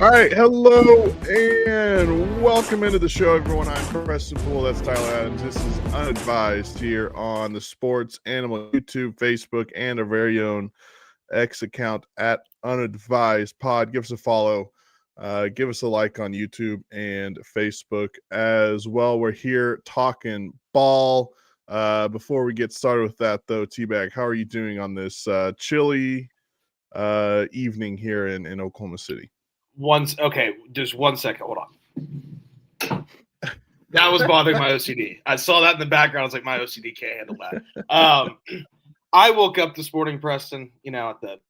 All right, hello and welcome into the show, everyone. I'm Preston Poole. That's Tyler Adams. This is Unadvised here on the Sports Animal YouTube, Facebook, and our very own X account at Unadvised Pod. Give us a follow. Give us a like on YouTube and Facebook as well. We're here talking ball. Before we get started with that, though, T-Bag, how are you doing on this chilly evening here in Oklahoma City? Okay, just 1 second. Hold on. That was bothering my OCD. I saw that in the background. I was like, my OCD can't handle that. I woke up this morning, Preston, at the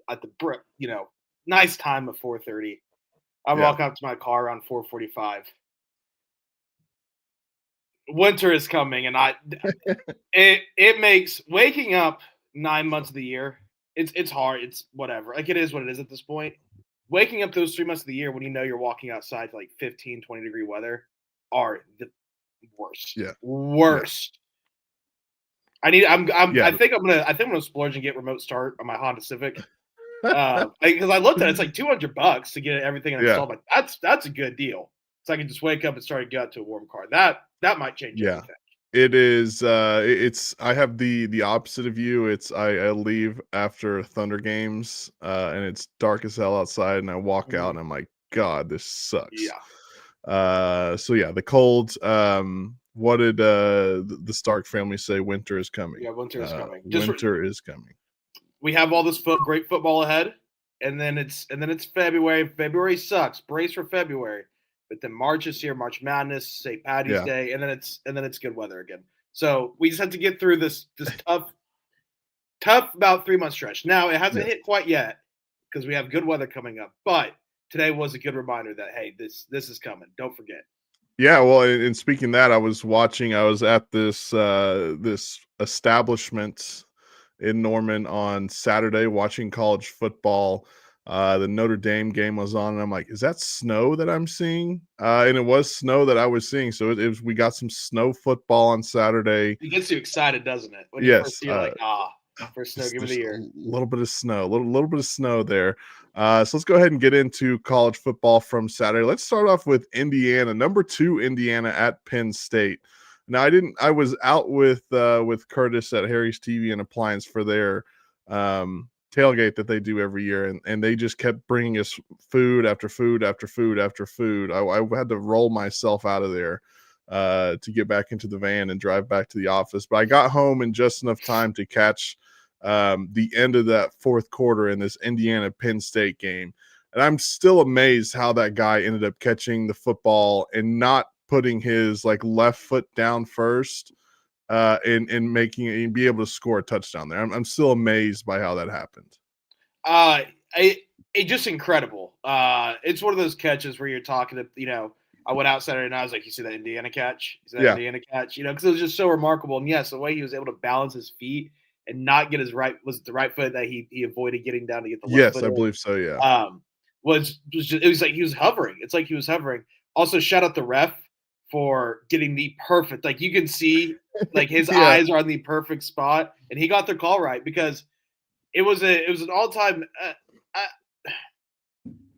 nice time of 4:30. I walk out to my car around 4:45. Winter is coming, and it makes waking up 9 months of the year. It's hard. It's whatever. Like, it is what it is at this point. Waking up those 3 months of the year when you know you're walking outside to like 15, 20-degree weather are the worst. Yeah. Worst. Yeah. I think I'm gonna splurge and get remote start on my Honda Civic. Because I looked at it, it's like $200 to get everything installed. Like, that's a good deal. So I can just wake up and start to get to a warm car. That might change everything. It is. I have the opposite of you. I leave after Thunder games, and it's dark as hell outside, and I walk out, and I'm like, God, this sucks. Yeah. The cold. What did the Stark family say? Winter is coming. Yeah, winter is coming. Winter is coming. We have all this great football ahead, and then it's February. February sucks. Brace for February. But then March is here, March Madness, St. Patty's Day, and then it's good weather again. So we just have to get through this tough about 3 month stretch. Now it hasn't hit quite yet because we have good weather coming up. But today was a good reminder that hey, this is coming. Don't forget. Yeah, well, and speaking of that, I was at this establishment in Norman on Saturday watching college football. The Notre Dame game was on, and I'm like, is that snow that I'm seeing? And it was snow that I was seeing. So we got some snow football on Saturday. It gets you excited, doesn't it? When you're like, first snow game of the year. A little bit of snow, little bit of snow there. So let's go ahead and get into college football from Saturday. Let's start off with Indiana, number 2 Indiana at Penn State. Now I was out with Curtis at Harry's TV and Appliance for their tailgate that they do every year, and they just kept bringing us food after food after food after food. I had to roll myself out of there to get back into the van and drive back to the office, but I got home in just enough time to catch the end of that fourth quarter in this Indiana Penn State game, and I'm still amazed how that guy ended up catching the football and not putting his left foot down first and making it and be able to score a touchdown there. I'm still amazed by how that happened. It's just incredible. It's one of those catches where you're talking to, I went out Saturday and I was like, you see that Indiana catch? Indiana catch? Because it was just so remarkable. And yes, the way he was able to balance his feet and not get the right foot that he avoided getting down to get the left foot. Yes, I believe so, yeah. It was like he was hovering. It's like he was hovering. Also, shout out the ref for getting the perfect, you can see his eyes are on the perfect spot, and he got the call right because it was an all-time I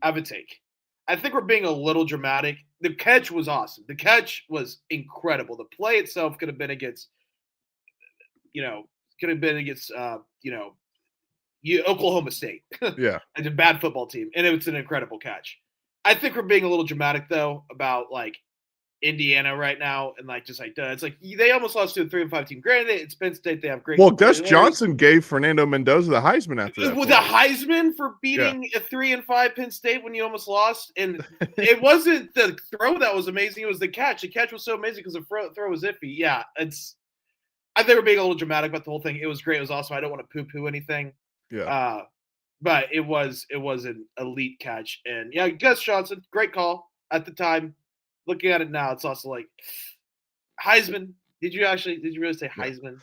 have a take. I think we're being a little dramatic. The catch was awesome. The catch was incredible. The play itself could have been against Oklahoma State. Yeah. It's a bad football team, and it's an incredible catch. I think we're being a little dramatic though about Indiana right now, and it's like they almost lost to a 3-5 team. Granted, it's Penn State; they have great. Well, Gus Johnson gave Fernando Mendoza the Heisman after that. With the Heisman for beating a 3-5 Penn State when you almost lost, and it wasn't the throw that was amazing; it was the catch. The catch was so amazing because the throw was iffy. Yeah, I think we're being a little dramatic about the whole thing. It was great. It was awesome. I don't want to poo-poo anything. Yeah. But it was an elite catch, and yeah, Gus Johnson, great call at the time. Looking at it now, it's also like Heisman. Did you really say Heisman?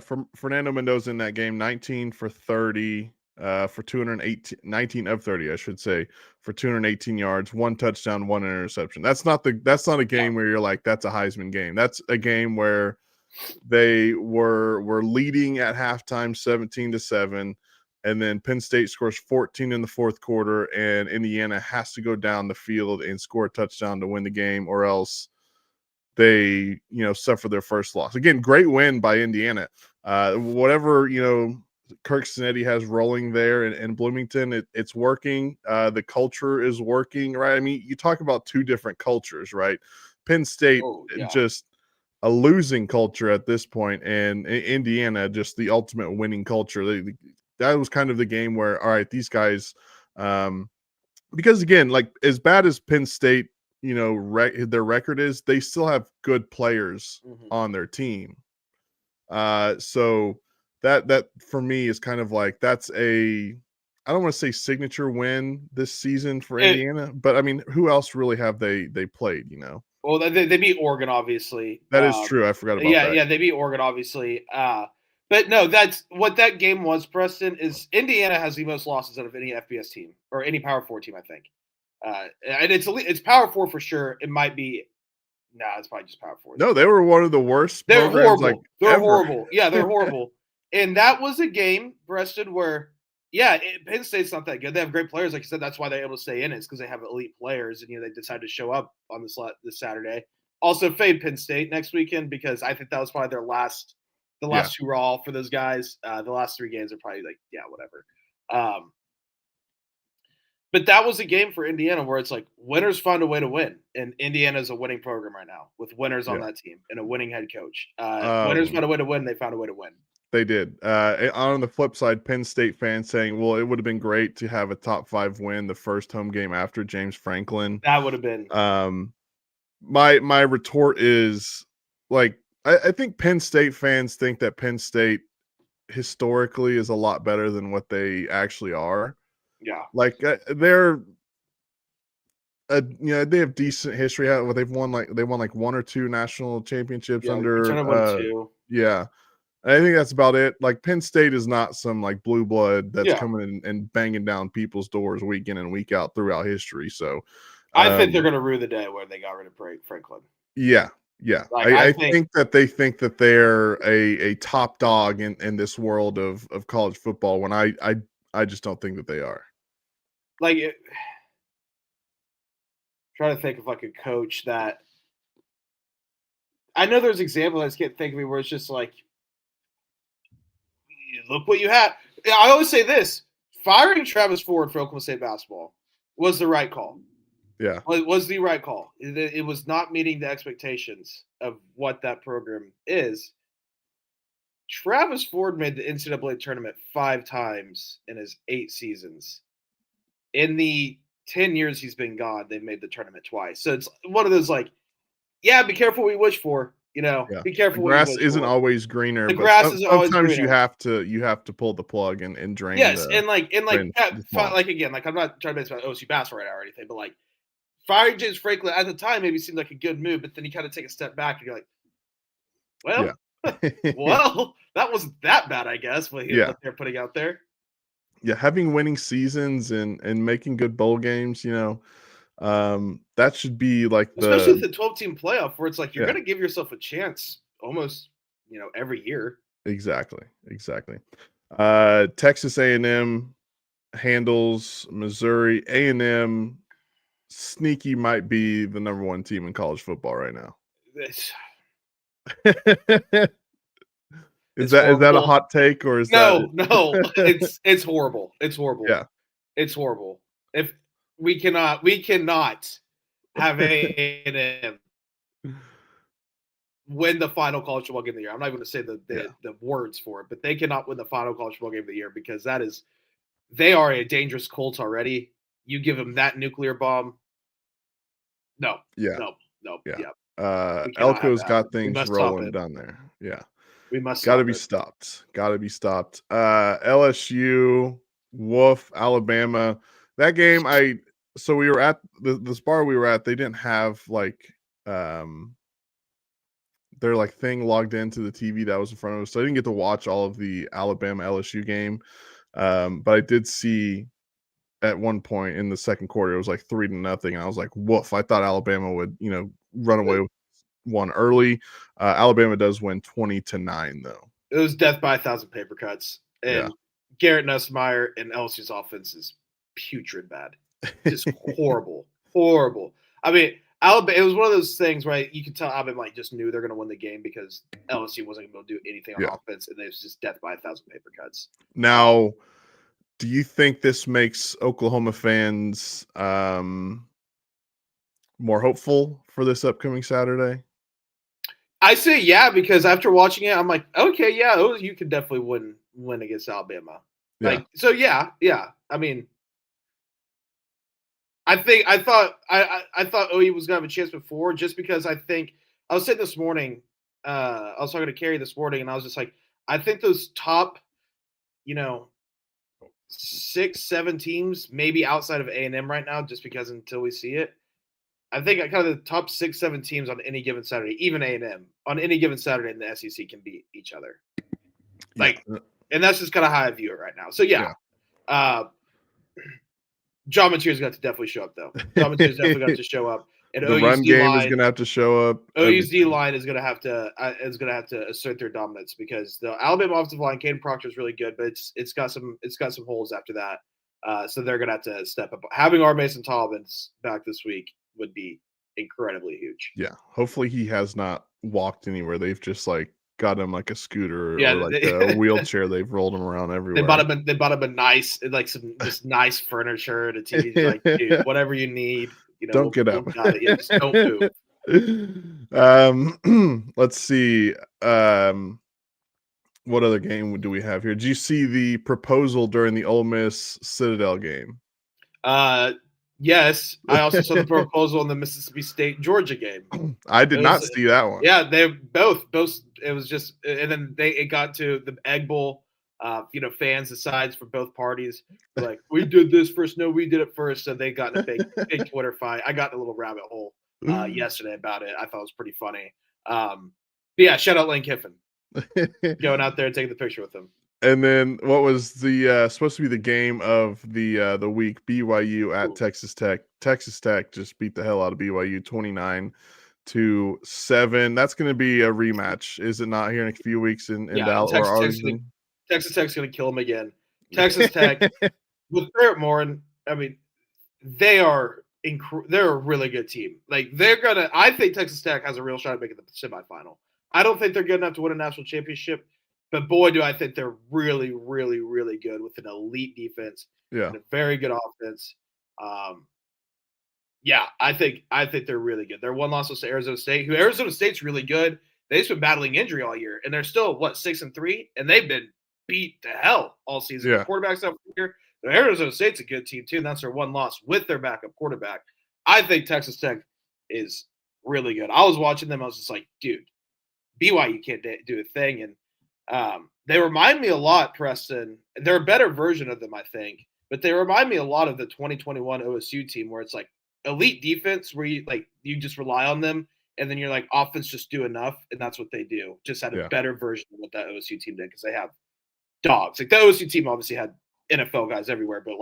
From Fernando Mendoza in that game, 19 for 30, for 218, 19 of 30, I should say, for 218 yards, 1 touchdown, 1 interception. That's not a game where you're like, that's a Heisman game. That's a game where they were leading at halftime 17-7. and then Penn State scores 14 in the fourth quarter, and Indiana has to go down the field and score a touchdown to win the game, or else they, suffer their first loss. Again, great win by Indiana. Whatever, Kirk Cinetti has rolling there in Bloomington, it's working. The culture is working, right? I mean, you talk about two different cultures, right? Penn State, just a losing culture at this point, and Indiana, just the ultimate winning culture. That was kind of the game where, all right, these guys, because again, like as bad as Penn State, their record is, they still have good players on their team. So that for me is kind of like, that's I don't want to say signature win this season for Indiana, but I mean, who else really have they played, Well, they beat Oregon, obviously. That is true. I forgot about that. Yeah, they beat Oregon, obviously. But no, that's what that game was, Preston, is Indiana has the most losses out of any FBS team or any Power 4 team, I think. And it's Power 4 for sure. It might be it's probably just Power 4. No, they were one of the worst. They're horrible. Like, they're ever. horrible. Yeah, they're horrible. And that was a game, Preston, where Penn State's not that good. They have great players, like you said. That's why they're able to stay in it. It's because they have elite players, and they decided to show up on this Saturday. Also, fade Penn State next weekend because I think that was probably the last two were all for those guys. The last 3 games are probably like whatever. But that was a game for Indiana where it's like winners find a way to win, and Indiana's a winning program right now with winners on that team and a winning head coach. Winners find a way to win. They found a way to win. They did. On the flip side, Penn State fans saying, well, it would have been great to have a top 5 win the first home game after James Franklin. That would have been. My retort is, like, I think Penn State fans think that Penn State historically is a lot better than what they actually are. Yeah. Like, they're they have decent history. They've won like 1 or 2 national championships under. Yeah. I think that's about it. Like, Penn State is not some like blue blood that's coming in and banging down people's doors week in and week out throughout history. So I think they're going to rue the day where they got rid of Franklin. Yeah. Like, I think that they think that they're a top dog in this world of college football, when I just don't think that they are. Like, trying to think of like a coach that I know there's examples. I just can't think of it where it's just like, look what you had. I always say this: firing Travis Ford for Oklahoma State basketball was the right call. Yeah, was the right call. It was not meeting the expectations of what that program is. Travis Ford made the NCAA tournament 5 times in his 8 seasons. In the 10 years he's been gone, they've made the tournament twice. So it's one of those like, be careful what you wish for. Be careful. The grass isn't always greener. The grass isn't always greener. Sometimes you have to pull the plug and drain. Yes, like again, like I'm not trying to make about OSU basketball right now or anything, but like firing James Franklin at the time maybe seemed like a good move, but then you kind of take a step back and you're like, well, well, that wasn't that bad, I guess. What they're putting out there. Yeah, having winning seasons and making good bowl games, that should be like especially with the 12-team playoff, where it's like you're going to give yourself a chance almost, every year. Exactly. Texas A&M handles Missouri. A&M sneaky might be the number 1 team in college football right now. Is that a hot take, or is no? It's horrible. It's horrible. Yeah, it's horrible. If we cannot have A&M win the final college football game of the year. I'm not even going to say the words for it, but they cannot win the final college football game of the year because they are a dangerous Colts already. You give them that nuclear bomb. No. Yeah. Yeah. Elko's got things rolling down there. Yeah. We must. Got to be stopped. LSU, woof, Alabama. That game, so we were at this bar we were at. They didn't have like their like thing logged into the TV that was in front of us, so I didn't get to watch all of the Alabama LSU game. But I did see at one point in the second quarter it was like 3-0, and I was like, woof. I thought Alabama would run away with one early. Alabama does win 20-9 though. It was death by 1,000 paper cuts, and Garrett Nussmeier and LSU's offense is putrid bad. Just horrible. Horrible. I mean, Alabama, it was one of those things where you could tell Alabama just knew they're going to win the game because LSU wasn't going to do anything on offense, and it was just death by 1,000 paper cuts. Now, do you think this makes Oklahoma fans more hopeful for this upcoming Saturday? I say yeah, because after watching it, I'm like, okay, yeah, you could definitely win against Alabama. Yeah. So yeah. I mean, I thought OU was gonna have a chance before, just because I was saying this morning, I was talking to Carrie this morning, and I was just like, I think those top, 6, 7 teams, maybe outside of A&M right now, just because until we see it, I think kind of the top 6, 7 teams on any given Saturday, even A&M, on any given Saturday in the SEC can beat each other. And that's just kind of how I view it right now. So yeah. John Mateer's got to definitely show up, though. John Mateer's definitely got to show up. And the run game is going to have to show up. OU's D line is going to have to assert their dominance, because the Alabama offensive line, Caden Proctor, is really good, but it's got some holes after that. So they're going to have to step up. Having R. Mason Tollins back this week would be incredibly huge. Yeah, hopefully he has not walked anywhere. They've just got him like a scooter or a wheelchair. They've rolled him around everywhere. They bought him a nice, some just nice furniture and a TV. Like, dude, whatever you need, don't get up. Yeah, just don't move. Let's see. What other game do we have here? Did you see the proposal during the Ole Miss Citadel game? Yes, I also saw the proposal in the Mississippi State Georgia game. I did not see that one. Yeah, they both. It was just, and then it got to the Egg Bowl. Fans decides for both parties. Like, we did this first. No, we did it first. So they got in a big Twitter fight. I got in a little rabbit hole yesterday about it. I thought it was pretty funny. But yeah, shout out Lane Kiffin going out there and taking the picture with him. And then what was the supposed to be the game of the week? BYU at Texas Tech. Texas Tech just beat the hell out of BYU 29-7. That's going to be a rematch, is it not? Here in a few weeks in Dallas or Arlington. Texas Tech's going to kill them again. Texas Tech with Barrett Morin. I mean, they're a really good team. Like, I think Texas Tech has a real shot at making the semifinal. I don't think they're good enough to win a national championship. But boy, do I think they're really, really, really good with an elite defense and a very good offense. I think they're really good. Their one loss was to Arizona State, who Arizona State's really good. They've been battling injury all year, and they're still 6-3, and they've been beat to hell all season. Yeah. Quarterback's up here. Arizona State's a good team too, and that's their one loss with their backup quarterback. I think Texas Tech is really good. I was watching them. I was just like, dude, BYU can't do a thing, and they remind me a lot, Preston. They're a better version of them, I think, but they remind me a lot of the 2021 OSU team, where it's like elite defense, where you just rely on them, and then you're like, offense just do enough, and that's what they do. Just had a better version of what that OSU team did, because they have dogs. Like, the OSU team obviously had NFL guys everywhere, but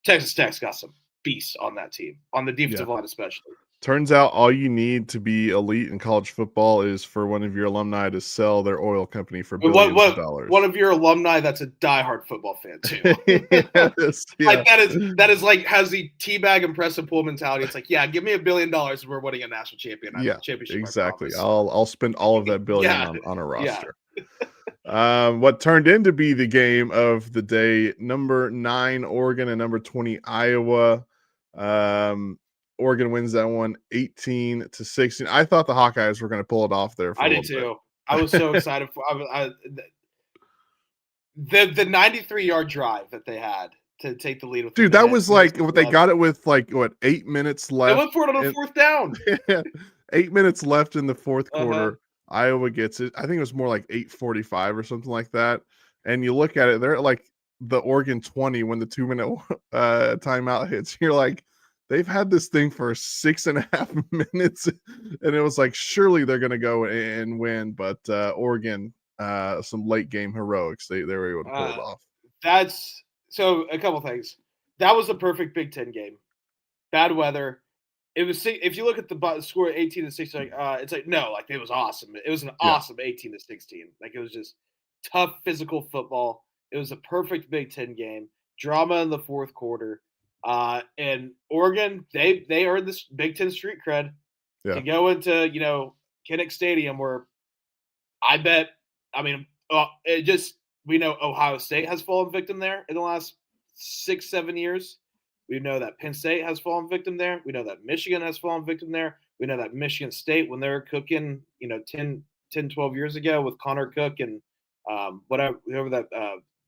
Texas Tech's got some beasts on that team, on the defensive line especially. Turns out all you need to be elite in college football is for one of your alumni to sell their oil company for billions of dollars. One of your alumni that's a diehard football fan too. That is has the teabag and press and pull mentality. It's like, yeah, give me $1 billion and we're winning a national championship. Exactly. I'll spend all of that billion on a roster. What turned in to be the game of the day: number 9 Oregon and number 20 Iowa. Oregon wins that one 18-16. I thought the Hawkeyes were going to pull it off there. I did too. I was so excited for the 93-yard drive that they had to take the lead. Dude, that was what they got it with 8 minutes left. They went for it on a fourth down. 8 minutes left in the fourth quarter. Iowa gets it. I think it was more like 8:45 or something like that. And you look at it, they're at the Oregon 20 when the 2-minute timeout hits. You're like, they've had this thing for 6.5 minutes, and it was surely they're going to go and win. But Oregon, some late game heroics, they were able to pull it off. That's so. A couple things. That was the perfect Big Ten game. Bad weather. It was. If you look at the score 18-16, it's no, it was awesome. It was an awesome 18-16. It was just tough physical football. It was a perfect Big Ten game. Drama in the fourth quarter. And Oregon, they earned this Big Ten street cred to Yeah. go into, Kinnick Stadium where I bet, it just, we know Ohio State has fallen victim there in the last 6-7 years. We know that Penn State has fallen victim there. We know that Michigan has fallen victim there. We know that Michigan State, when they were cooking, 10, 12 years ago with Connor Cook and whoever that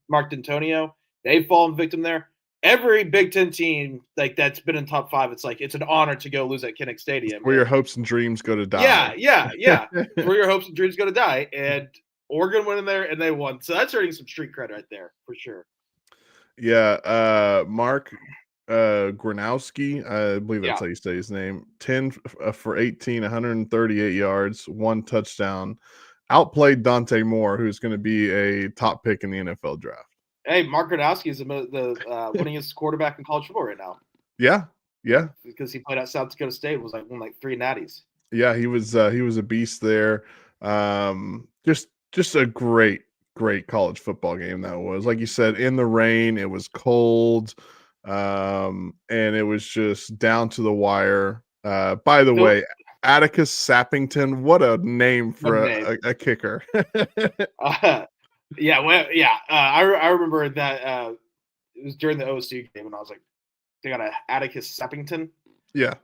Mark D'Antonio, they've fallen victim there. Every Big Ten team like that's been in top 5, it's like it's an honor to go lose at Kinnick Stadium. Where your hopes and dreams go to Yeah, die. yeah. Where your hopes and dreams go to die. And Oregon went in there and they won. So that's earning some street cred right there for sure. Yeah, Mark Gronowski, I believe that's how you say his name. 10 for 18, 138 yards, 1 touchdown. Outplayed Dante Moore, who's going to be a top pick in the NFL draft. Hey, Mark Gronowski is the winningest quarterback in college football right now. Yeah, because he played at South Dakota State, won like 3 natties. Yeah, he was a beast there. Just a great college football game that was. Like you said, in the rain, it was cold, and it was just down to the wire. By the way, Atticus Sappington, what a name for a kicker. I remember that it was during the OSU game, and I was like, they got an Atticus Sappington. Yeah.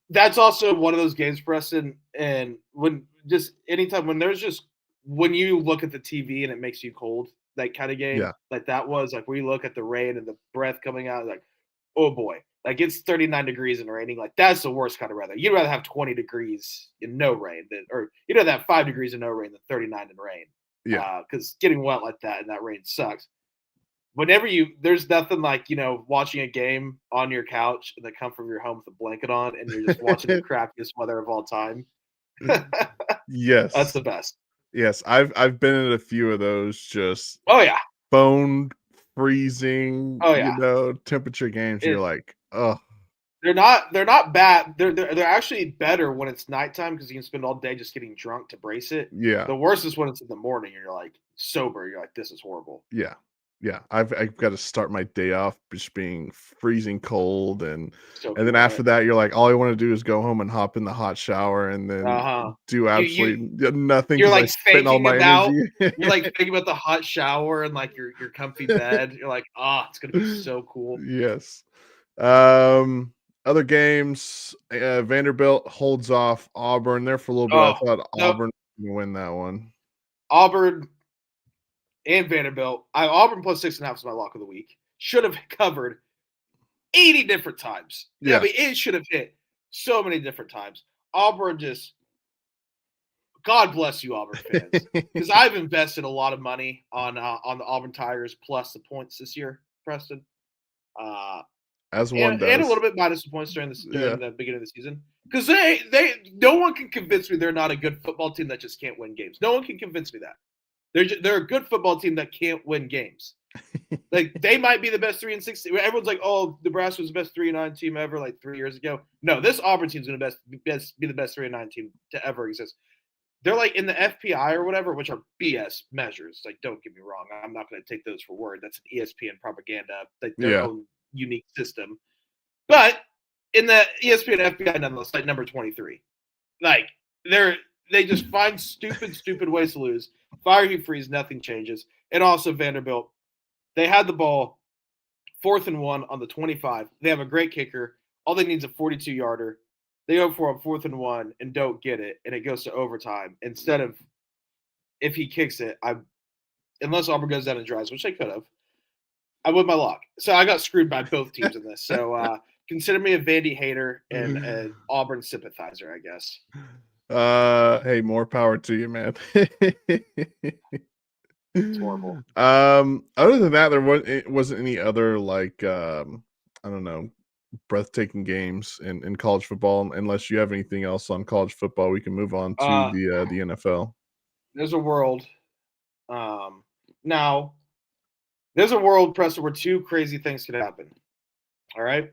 That's also one of those games, Preston, and when you look at the TV and it makes you cold, that kind of game, like that was like, where you look at the rain and the breath coming out, like, oh boy, like it's 39 degrees and raining, like that's the worst kind of weather. You'd rather have 20 degrees in no rain or you'd rather have 5 degrees in no rain than 39 in rain. Yeah. Because getting wet like that in that rain sucks. There's nothing like, watching a game on your couch in the comfort of your home with a blanket on and you're just watching the crappiest weather of all time. Yes. That's the best. Yes. I've been in a few of those just bone freezing, temperature games. You're like, oh. They're not bad. They're actually better when it's nighttime because you can spend all day just getting drunk to brace it. Yeah. The worst is when it's in the morning and you're like sober. You're like, this is horrible. Yeah. Yeah, I've got to start my day off just being freezing cold, and then after that, you're like, all I want to do is go home and hop in the hot shower, and then do absolutely nothing. You're like spend all my energy. You're like thinking about the hot shower and like your comfy bed. You're like, it's gonna be so cool. Yes. Other games, Vanderbilt holds off Auburn there for a little bit. I thought Auburn would win that one. Auburn and Vanderbilt. Auburn plus 6.5 is my lock of the week. Should have covered 80 different times. Yeah, it should have hit so many different times. Auburn just, God bless you, Auburn fans, because I've invested a lot of money on the Auburn Tigers plus the points this year, Preston. As one does, and a little bit minus the points during the beginning of the season, because no one can convince me they're not a good football team that just can't win games. No one can convince me that. They're a good football team that can't win games. Like they might be the best 3-6. Everyone's like, "Oh, Nebraska was the best 3-9 team ever," like 3 years ago. No, this Auburn team's going to be the best 3-9 team to ever exist. They're like in the FPI or whatever, which are BS measures. Like, don't get me wrong, I'm not going to take those for word. That's an ESPN propaganda, like their own unique system. But in the ESPN FPI, nonetheless, like number 23. Like they just find stupid ways to lose. Fire Hugh Freeze, nothing changes. And also Vanderbilt, they had the ball 4th and 1 on the 25. They have a great kicker. All they need is a 42-yarder. They go for a 4th and 1 and don't get it, and it goes to overtime. Instead of, if he kicks it, unless Auburn goes down and drives, which they could have, I win my lock. So I got screwed by both teams in this. So consider me a Vandy hater and an Auburn sympathizer, I guess. Hey, more power to you, man. It's horrible. Other than that, there wasn't any other like I don't know, breathtaking games in college football. Unless you have anything else on college football, we can move on to the NFL. There's a world. Now, there's a world, Preston, where 2 crazy things could happen. All right,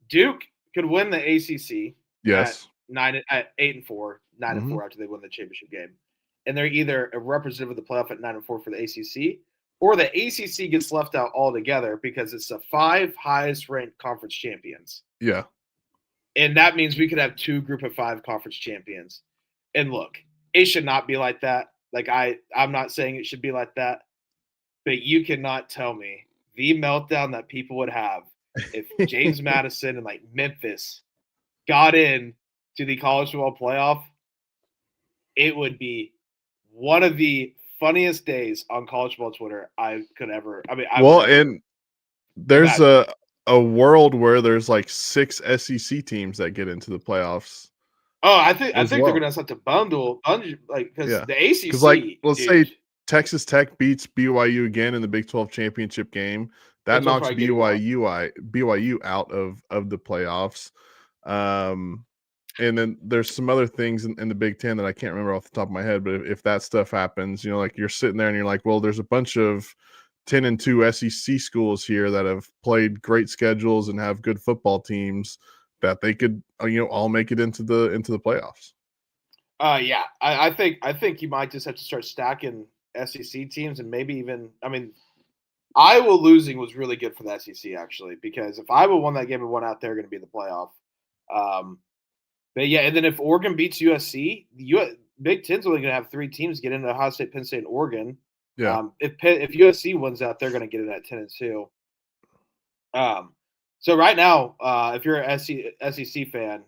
Duke could win the ACC. Yes. At 8-4, 9-4 after they win the championship game. and they're either a representative of the playoff at 9-4 for the ACC, or the ACC gets left out altogether because it's the 5 highest ranked conference champions. Yeah. And that means we could have 2 group of 5 conference champions. And look, it should not be like that. Like I'm not saying it should be like that, but you cannot tell me the meltdown that people would have if James Madison and like Memphis got in to the college football playoff. It would be one of the funniest days on college football Twitter I could ever. I mean, and there's imagine. a world where there's like 6 SEC teams that get into the playoffs. Oh, I think well. they're gonna have to bundle like because the ACC. Because like let's dude, say Texas Tech beats BYU again in the Big 12 championship game. That Those will knocks probably get BYU out of the playoffs. And then there's some other things in the Big Ten that I can't remember off the top of my head. But if that stuff happens, you know, like you're sitting there and you're like, well, there's a bunch of 10-2 SEC schools here that have played great schedules and have good football teams that they could, you know, all make it into the playoffs. Yeah, I think you might just have to start stacking SEC teams and maybe even. I mean, Iowa losing was really good for the SEC actually, because if Iowa won that game and won out, they're going to be in the playoff. But yeah, and then if Oregon beats USC, the Big Ten's only going to have 3 teams get into Ohio State, Penn State, and Oregon. Yeah. If USC wins out, they're going to get in at 10-2. So right now, if you're an SEC fan,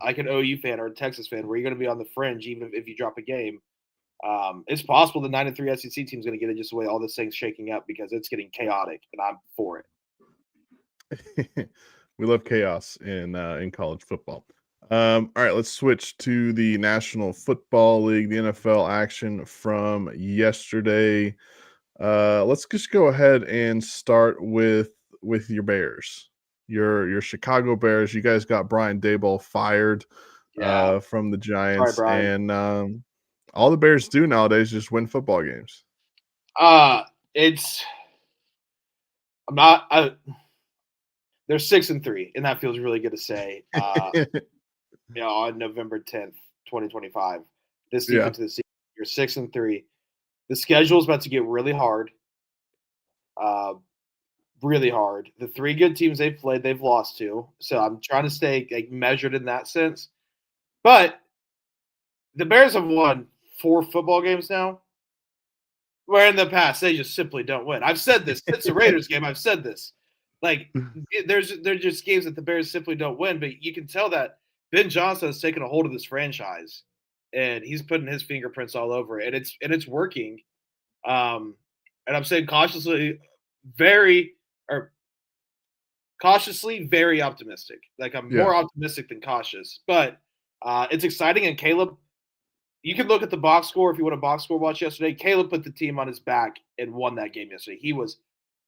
like an OU fan or a Texas fan, where you're going to be on the fringe, even if you drop a game, it's possible the 9-3 SEC team is going to get it just the way all this thing's shaking up, because it's getting chaotic, and I'm for it. We love chaos in college football. All right, let's switch to the National Football League, the NFL action from yesterday. Let's just go ahead and start with your Bears, your Chicago Bears. You guys got Brian Daboll fired from the Giants. Sorry, and all the Bears do nowadays is just win football games. They're 6-3, and that feels really good to say. You know, on November 10th, 2025, this deep into the season, you're 6-3. The schedule is about to get really hard. Really hard. The 3 good teams they've played, they've lost to. So I'm trying to stay like measured in that sense. But the Bears have won 4 football games now, where in the past they just simply don't win. I've said this. It's the Raiders game. I've said this. Like there's just games that the Bears simply don't win, but you can tell that Ben Johnson has taken a hold of this franchise, and he's putting his fingerprints all over it, and it's working. And I'm saying cautiously very optimistic. Like I'm more optimistic than cautious, but it's exciting. And Caleb, you can look at the box score if you want a box score watch yesterday. Caleb put the team on his back and won that game yesterday. He was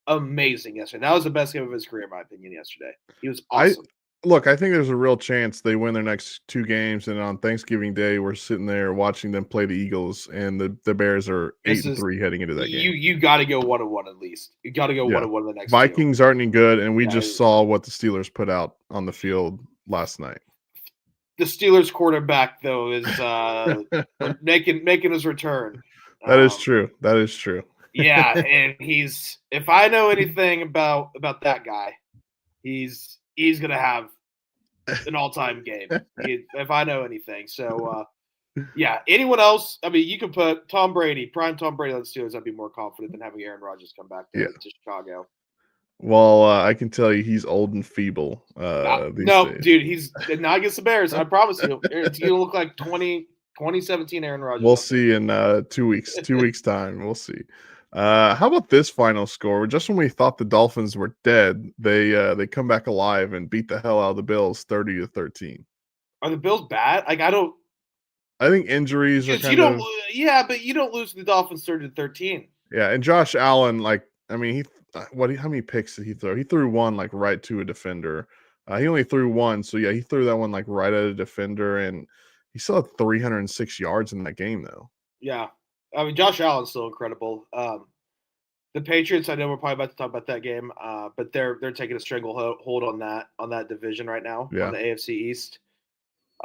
amazing yesterday. That was the best game of his career, in my opinion, yesterday. He was awesome. I think there's a real chance they win their next 2 games, and on Thanksgiving Day, we're sitting there watching them play the Eagles, and the Bears are 8-3 heading into that game. You got to go 1-1 at least. You got to go 1-1 the next. Vikings aren't any good, and we just saw what the Steelers put out on the field last night. The Steelers quarterback, though, is making his return. That is true. That is true. Yeah, and he's, if I know anything about that guy, he's going to have an all-time game, if I know anything. So, yeah, anyone else? I mean, you could put Tom Brady, prime Tom Brady on the Steelers. I'd be more confident than having Aaron Rodgers come back to Chicago. Well, I can tell you he's old and feeble. No, dude, he's not against the Bears. I promise you. It's going to look like 2017 Aaron Rodgers. We'll see in 2 weeks. 2 weeks' time. We'll see. How about this final score? Just when we thought the Dolphins were dead, they come back alive and beat the hell out of the Bills 30-13. Are the Bills bad? Like I think injuries are yeah, but you don't lose to the Dolphins 30-13. Yeah, and Josh Allen, like, I mean, how many picks did he throw? He threw one like right to a defender. He only threw one, so yeah, he threw that one like right at a defender, and he still had 306 yards in that game though. Yeah. I mean, Josh Allen's still incredible. The Patriots, I know we're probably about to talk about that game, but they're taking a stranglehold on that division right now, on the AFC East.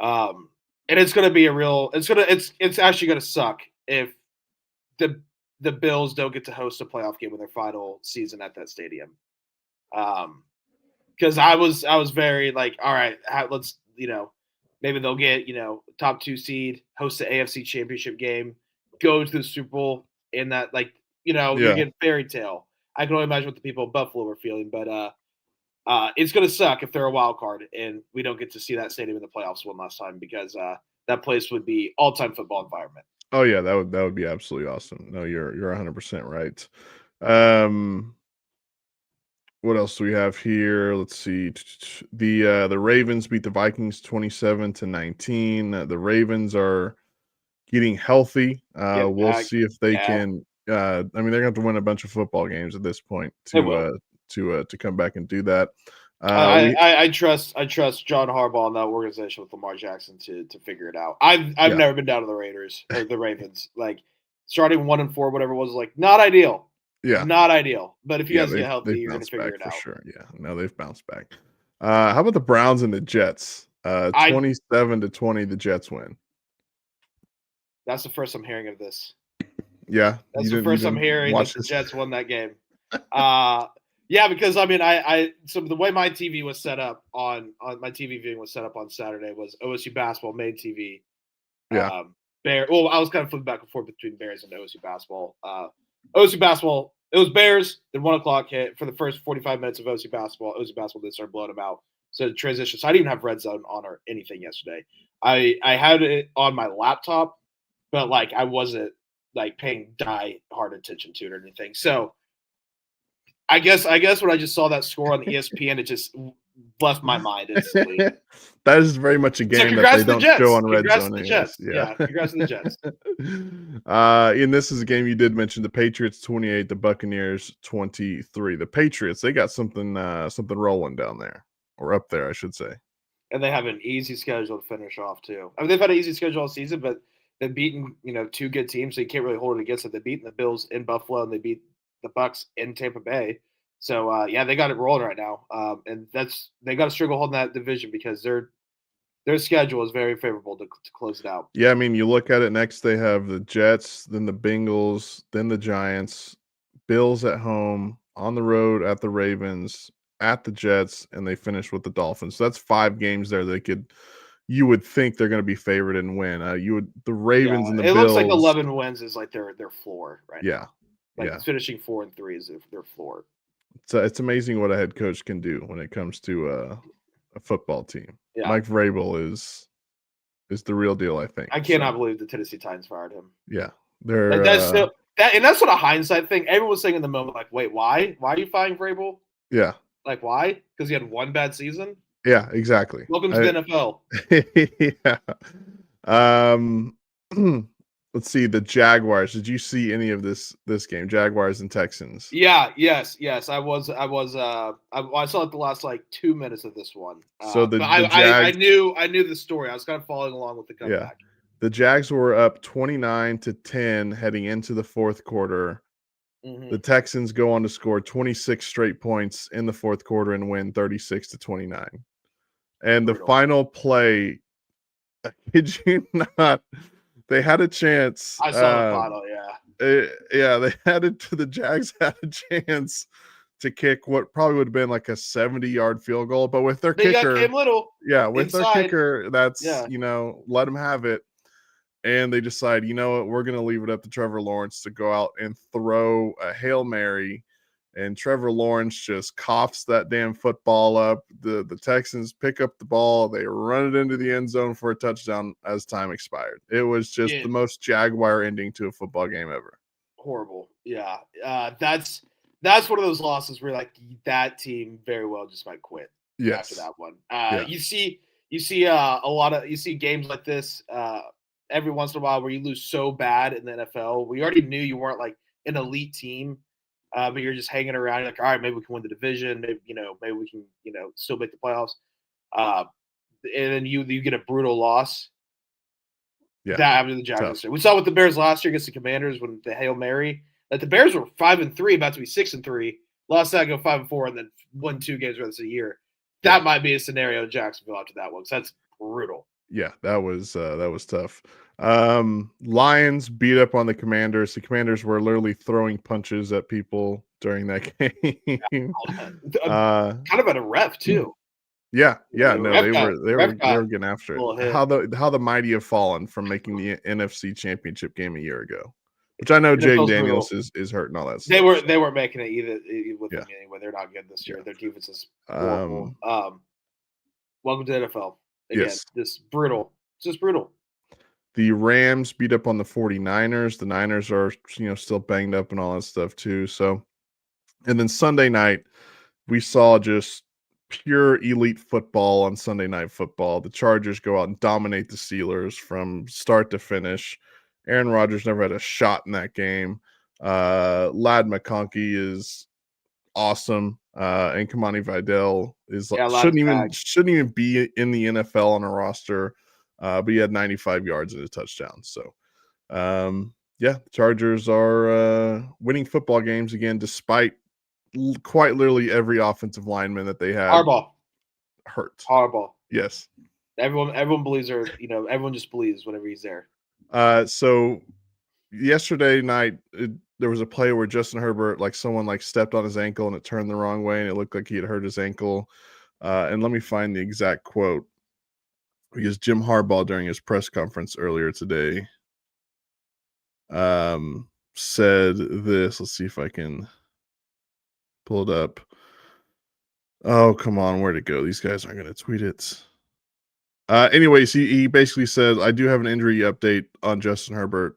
And it's going to be it's actually going to suck if the Bills don't get to host a playoff game in their final season at that stadium. Because I was very like, all right, let's maybe they'll get top 2 seed, host the AFC Championship game, go to the Super Bowl in that you're getting fairy tale. I can only imagine what the people of Buffalo were feeling, but it's going to suck if they're a wild card and we don't get to see that stadium in the playoffs one last time because that place would be all-time football environment. Oh yeah, that would be absolutely awesome. No, you're 100% right. What else do we have here? Let's see. The Ravens beat the Vikings 27-19. The Ravens are getting healthy. We'll see if they can. I mean, they're going to have to win a bunch of football games at this point to come back and do that. I trust John Harbaugh and that organization with Lamar Jackson to figure it out. I've never been down to the Raiders or the Ravens. Like starting 1-4, whatever it was, like not ideal. Yeah, not ideal. But if you guys get healthy, you're going to figure it out. Sure. Yeah, no, they've bounced back. How about the Browns and the Jets? 27-20, the Jets win. That's the first I'm hearing of this. Yeah, that's the first I'm hearing that the Jets won that game. Yeah, because I mean, so the way my TV was set up on my TV viewing was set up on Saturday was OSU basketball made TV. Yeah. I was kind of flipping back and forth between Bears and OSU basketball. OSU basketball, it was Bears. Then 1:00 hit for the first 45 minutes of OSU basketball. OSU basketball did start blowing them out. So the transition. So I didn't even have red zone on or anything yesterday. I had it on my laptop, but like I wasn't like paying die hard attention to it or anything. So I guess when I just saw that score on the ESPN, it just left my mind instantly. That is very much a game that they don't show on Red Zone. Yeah, congrats to the Jets. And this is a game you did mention: the Patriots 28, the Buccaneers 23. The Patriots, they got something rolling down there, or up there, I should say. And they have an easy schedule to finish off too. I mean, they've had an easy schedule all season, but they've beaten 2 good teams, so you can't really hold it against it. They've beaten the Bills in Buffalo, and they beat the Bucs in Tampa Bay. So they got it rolling right now, and they got to struggle holding that division because their schedule is very favorable to close it out. Yeah, I mean, you look at it. Next, they have the Jets, then the Bengals, then the Giants, Bills at home, on the road at the Ravens, at the Jets, and they finish with the Dolphins. So that's 5 games there that you would think they're going to be favored and win. The Ravens and the Bills. It looks like 11 wins is like their floor right now. Yeah. Finishing 4-3 is their floor. It's amazing what a head coach can do when it comes to a football team. Yeah. Mike Vrabel is the real deal, I think. I cannot believe the Tennessee Titans fired him. Yeah, that's sort of hindsight thing. Everyone was saying in the moment, like, "Wait, why? Why are you firing Vrabel?" Yeah, like why? Because he had one bad season. Yeah, exactly. Welcome to the NFL. Yeah. Let's see, the Jaguars. Did you see any of this game? Jaguars and Texans. Yeah, yes. I saw like the last 2 minutes of this one. So I knew the story. I was kind of following along with the comeback. Yeah. The Jags were up 29-10 heading into the fourth quarter. Mm-hmm. The Texans go on to score 26 straight points in the fourth quarter and win 36-29. And the final play, I kid you not, they had a chance. I saw the final, the Jags had a chance to kick what probably would have been like a 70-yard field goal, but with their kicker, Cam Little, with their kicker, that's let them have it. And they decide, we're going to leave it up to Trevor Lawrence to go out and throw a Hail Mary. And Trevor Lawrence just coughs that damn football up. The Texans pick up the ball. They run it into the end zone for a touchdown as time expired. It was just the most Jaguar ending to a football game ever. Horrible. Yeah. That's one of those losses where that team very well just might quit after that one. You see games like this every once in a while where you lose so bad in the NFL. We already knew you weren't an elite team. But you're just hanging around. You're like, all right, maybe we can win the division. Maybe we can, still make the playoffs. And then you get a brutal loss. Yeah, that happened to the Jaguars. We saw with the Bears last year against the Commanders when the Hail Mary. That the Bears were 5-3, about to be 6-3. Lost that, go 5-4, and then won 2 games the rest of the year. That might be a scenario in Jacksonville after that one. So that's brutal. Yeah, that was tough. Lions beat up on the Commanders. The Commanders were literally throwing punches at people during that game. uh, Kind of at a ref too. yeah, You know, yeah, the no, ref they got were they the were ref they got were getting after a it. little hit. How the mighty have fallen from making the NFC Championship game a year ago, which I know Jaden NFL's Daniels brutal. is hurt and all that They stuff. were So they weren't making it either with yeah, them anyway. They're not good this year. yeah. Their defense is horrible. Um, Welcome to the NFL again. yes. This brutal. It's just brutal. The Rams beat up on the 49ers. The Niners are, still banged up and all that stuff too. So, and then Sunday night, we saw just pure elite football on Sunday Night Football. The Chargers go out and dominate the Steelers from start to finish. Aaron Rodgers never had a shot in that game. Lad McConkey is awesome. And Kamani Vidal is Yeah, a lot of shouldn't even be in the NFL on a roster. But he had 95 yards and a touchdown. So yeah, Chargers are winning football games again, despite quite literally every offensive lineman that they had Harbaugh. hurt. Harbaugh. Yes. Everyone believes her. Everyone just believes whenever he's there. So yesterday night, there was a play where Justin Herbert, someone stepped on his ankle and it turned the wrong way and it looked like he had hurt his ankle. And let me find the exact quote, because Jim Harbaugh during his press conference earlier today said this. Let's see if I can pull it up. Oh, come on. Where'd it go? These guys aren't going to tweet it. Anyways, he basically said, I do have an injury update on Justin Herbert.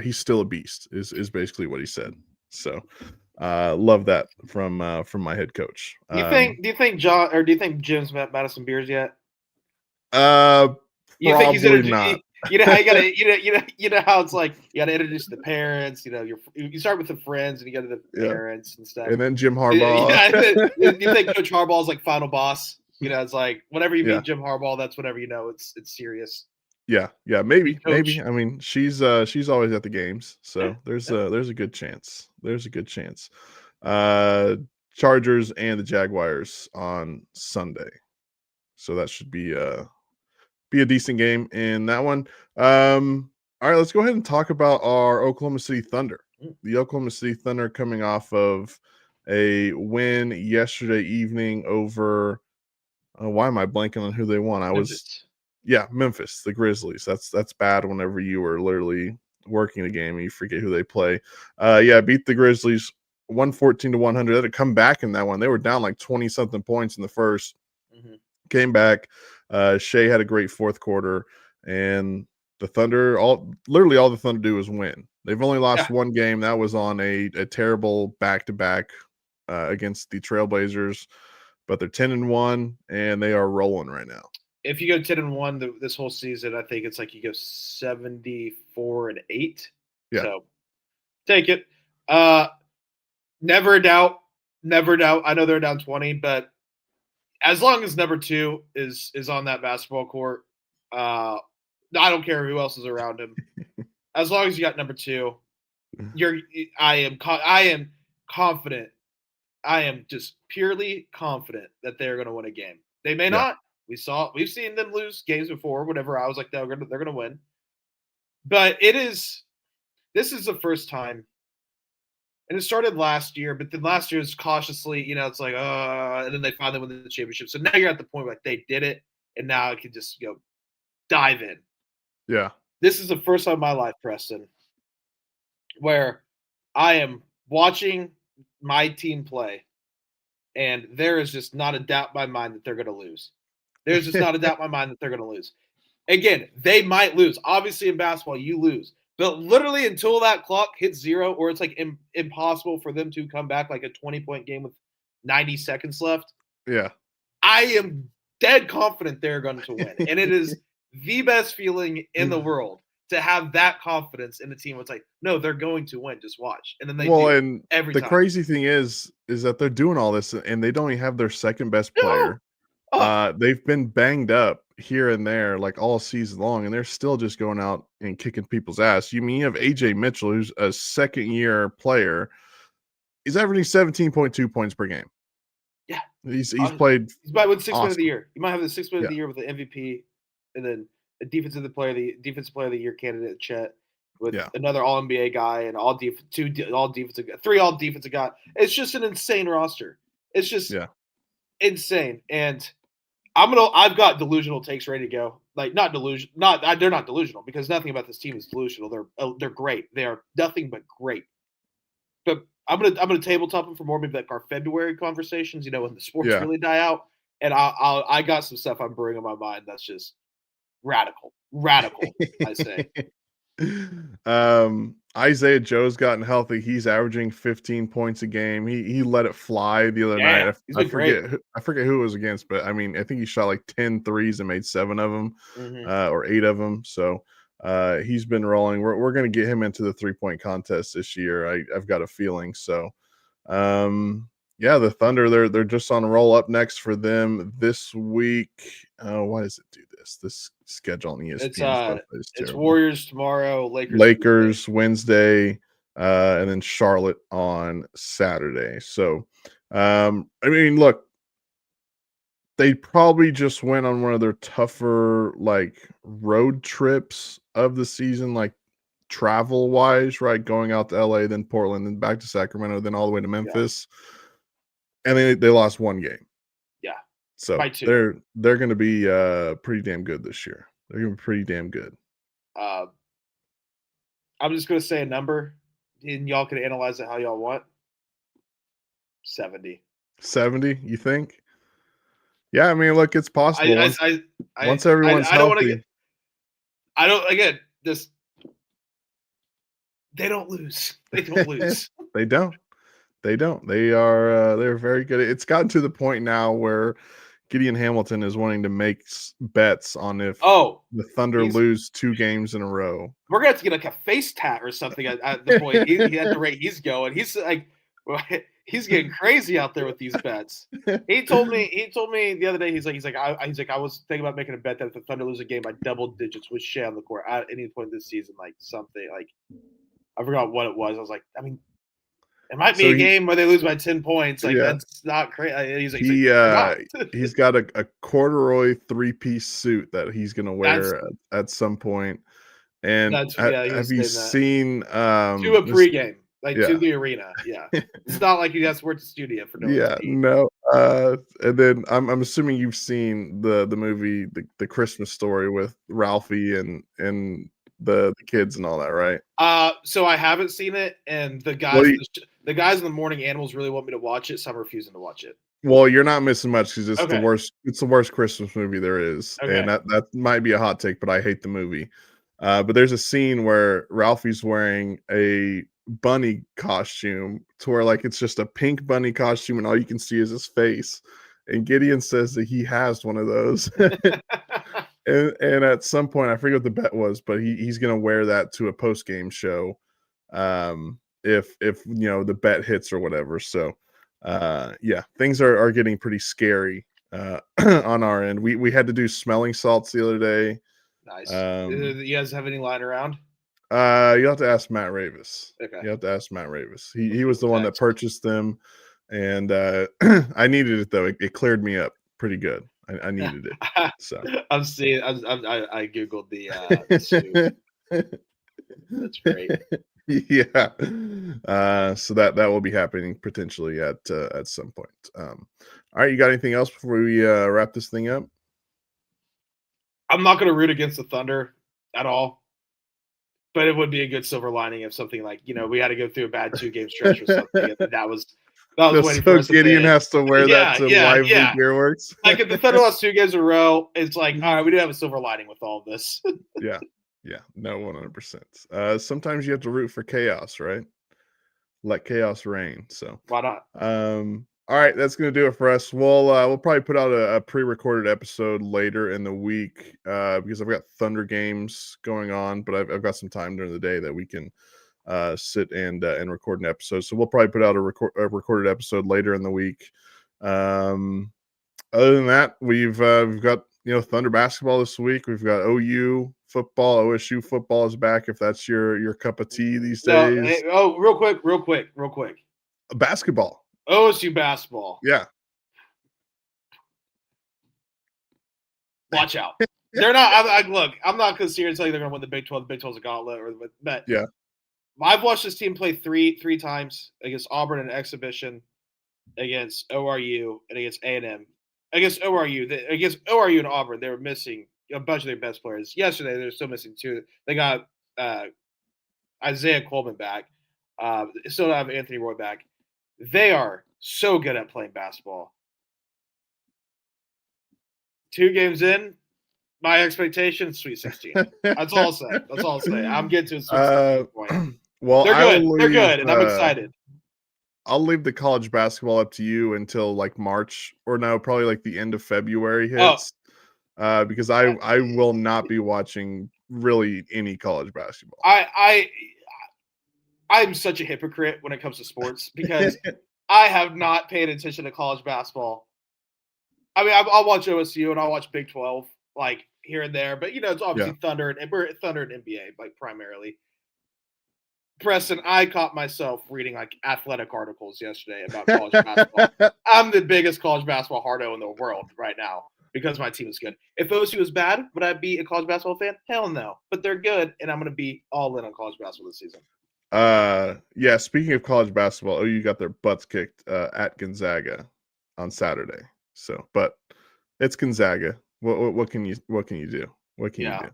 He's still a beast, is basically what he said. So love that from my head coach. Do you think John, or do you think Jim's met Madison Beers yet? You think he's Probably gonna? not. You know how you gotta, you know how it's like you gotta introduce the parents. You start with the friends and you go to the Yeah. parents and stuff. And then Jim Harbaugh. Yeah, you think Coach Harbaugh is like final boss? It's like whenever you Yeah. meet Jim Harbaugh, that's whenever it's serious. Yeah, maybe. Coach. I mean, she's always at the games, so there's a good chance. There's a good chance. Chargers and the Jaguars on Sunday, so that should be a decent game in that one. All right, let's go ahead and talk about our Oklahoma City Thunder. The Oklahoma City Thunder coming off of a win yesterday evening over. Why am I blanking on who they won? Memphis, the Grizzlies. That's bad whenever you are literally working a game and you forget who they play. Beat the Grizzlies 114-100. They had to come back in that one. They were down like 20-something points in the first. Mm-hmm. Came back. Shea had a great fourth quarter, and the Thunder, all the Thunder do is win. They've only lost one game. That was on a terrible back-to-back against the Trailblazers, but they're 10-1 and they are rolling right now. If you go 10-1 this whole season, I think it's like you go 74-8. Yeah. So take it. Never a doubt. I know they're down 20, but as long as number 2 is on that basketball court, I don't care who else is around him. As long as you got number 2, I am confident. I am just purely confident that they're going to win a game. They may not. We've seen them lose games before. Whatever, I was like, they're going to win. But this is the first time, and it started last year. But then last year was cautiously, it's like, and then they finally win the championship. So now you're at the point where like they did it, and now I can just dive in. Yeah. This is the first time in my life, Preston, where I am watching my team play, and there is just not a doubt in my mind that they're going to lose. There's just not a doubt in my mind that they're going to lose. Again, they might lose. Obviously, in basketball, you lose. But literally until that clock hits 0, or it's like impossible for them to come back like a 20-point game with 90 seconds left. Yeah. I am dead confident they're going to win. And it is the best feeling in the world to have that confidence in the team. It's like, no, they're going to win. Just watch. And then they do and every the time. Crazy thing is that they're doing all this and they don't even have their second best player. They've been banged up here and there like all season long, and they're still just going out and kicking people's ass. You have AJ Mitchell, who's a second-year player. He's averaging 17.2 points per game. Yeah. He's played. He's probably with 6 men of the year. You might have the 6 men of the year with the MVP, and then a defensive player of the year candidate, Chet, with Yeah. another All NBA guy and three all defensive guy. It's just an insane roster. It's just Yeah. insane. And I've got delusional takes ready to go. Like they're not delusional because nothing about this team is delusional. They're great. They are nothing but great. But I'm gonna tabletop them for more maybe like our February conversations. You know, when the sports Yeah. really die out. And I got some stuff I'm brewing in my mind that's just radical. I say. Isaiah Joe's gotten healthy. He's averaging 15 points a game. He let it fly the other Damn, night. he's I been great. forget who it was against, but I mean, I think he shot like 10 threes and made 7 of them, Mm-hmm. or 8 of them. So he's been rolling. We're going to get him into the 3-point contest this year. I've got a feeling. So yeah, the Thunder, they're just on a roll. Up next for them this week. Why does it do this? This schedule on ESPN stuff is It's terrible. Warriors tomorrow, Lakers Wednesday, and then Charlotte on Saturday. So I mean, look, they probably just went on one of their tougher like road trips of the season, like travel wise, right? Going out to LA, then Portland, then back to Sacramento, then all the way to Memphis. And they lost 1 game. Yeah. So by 2. they're going to be pretty damn good this year. They're going to be pretty damn good. I'm just going to say a number, and y'all can analyze it how y'all want. 70. 70, you think? Yeah, I mean, look, it's possible. Once everyone's I don't want to healthy. get. I don't again. This they don't lose. They don't lose. They don't. They're very good. It's gotten to the point now where Gideon Hamilton is wanting to make bets on if the Thunder lose 2 games in a row. We're gonna have to get like a face tat or something at the point he at the rate he's going. He's like, he's getting crazy out there with these bets. He told me the other day. He's like, I was thinking about making a bet that if the Thunder lose a game by double digits with Shea on the court at any point this season, like something like I forgot what it was. I was like, I mean. It might be a game where they lose by 10 points. Like that's not crazy. He's got a corduroy 3-piece suit that he's gonna wear at some point. And have you seen to a pregame, to the arena? Yeah, it's not like he has to work the studio for no. Yeah, no. And then I'm assuming you've seen the movie the Christmas Story with Ralphie and the kids and all that, right? So I haven't seen it, and the guys in the Morning Animals really want me to watch it, so I'm refusing to watch it. Well, you're not missing much because it's the worst. It's the worst Christmas movie there is, and that might be a hot take, but I hate the movie. But there's a scene where Ralphie's wearing a bunny costume to where like it's just a pink bunny costume, and all you can see is his face. And Gideon says that he has one of those. And at some point, I forget what the bet was, but he's going to wear that to a post game show, if the bet hits or whatever. So, yeah, things are getting pretty scary on our end. We had to do smelling salts the other day. Nice. You guys have any lying around? You have to ask Matt Ravis. Okay. You have to ask Matt Ravis. He was the one that purchased them, and I needed it though. It cleared me up pretty good. I needed it. So I'm seeing. I googled the suit. That's great. Yeah. So that will be happening potentially at some point. All right. You got anything else before we wrap this thing up? I'm not going to root against the Thunder at all, but it would be a good silver lining if something like we had to go through a bad 2-game stretch or something, and that was waiting for us. Gideon has to wear that to Lively Gearworks. Like if the Thunder lost 2 games in a row, it's like, all right, we do have a silver lining with all of this. Yeah, no, 100%. Sometimes you have to root for chaos, right? Let chaos reign. So why not? All right, that's gonna do it for us. We'll probably put out a pre-recorded episode later in the week because I've got Thunder games going on, but I've got some time during the day that we can sit and record an episode. So we'll probably put out a recorded episode later in the week. Other than that, we've got Thunder basketball this week. We've got OU football, OSU football is back. If that's your cup of tea these days. Real quick. Basketball. OSU basketball. Yeah. Watch out. They're not. Look, I'm not going to sit here and tell you they're going to win the Big 12. The Big 12 is a gauntlet, but Yeah. I've watched this team play three times against Auburn in an exhibition, against ORU, and against A&M. Against ORU and Auburn, they were missing a bunch of their best players. Yesterday, they're still missing two. They got Isaiah Coleman back. Still don't have Anthony Roy back. They are so good at playing basketball. 2 games in, my expectation, Sweet 16. That's all I'll say. That's all I'll say. I'm getting to a Sweet 16 point. Well, They're good. They're good, and I'm excited. I'll leave the college basketball up to you until like March, or no, probably like the end of February hits. Because I will not be watching really any college basketball. I'm such a hypocrite when it comes to sports because I have not paid attention to college basketball. I mean, I'll watch OSU and I'll watch Big 12 like here and there, but it's obviously Thunder and NBA like primarily. Preston, I caught myself reading like athletic articles yesterday about college basketball. I'm the biggest college basketball hardo in the world right now because my team is good. If OSU was bad, would I be a college basketball fan? Hell no. But they're good, and I'm going to be all in on college basketball this season. Yeah. Speaking of college basketball, OU got their butts kicked at Gonzaga on Saturday. So, but it's Gonzaga. What can you do? What can you do?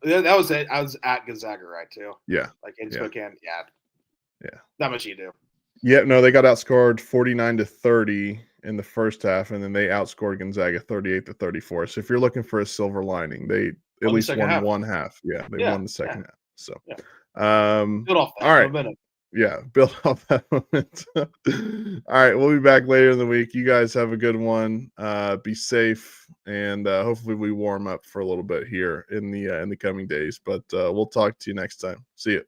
That was it. I was at Gonzaga, right? Too. Yeah. Like in Spokane. Yeah. Not much you do. Yeah, no, they got outscored 49-30 in the first half, and then they outscored Gonzaga 38-34. So if you're looking for a silver lining, they at least won one half. Yeah, they won the second half. So build off that. All right. Momentum. Yeah, build off that moment. All right, we'll be back later in the week. You guys have a good one. Be safe, and hopefully we warm up for a little bit here in the coming days. But we'll talk to you next time. See you.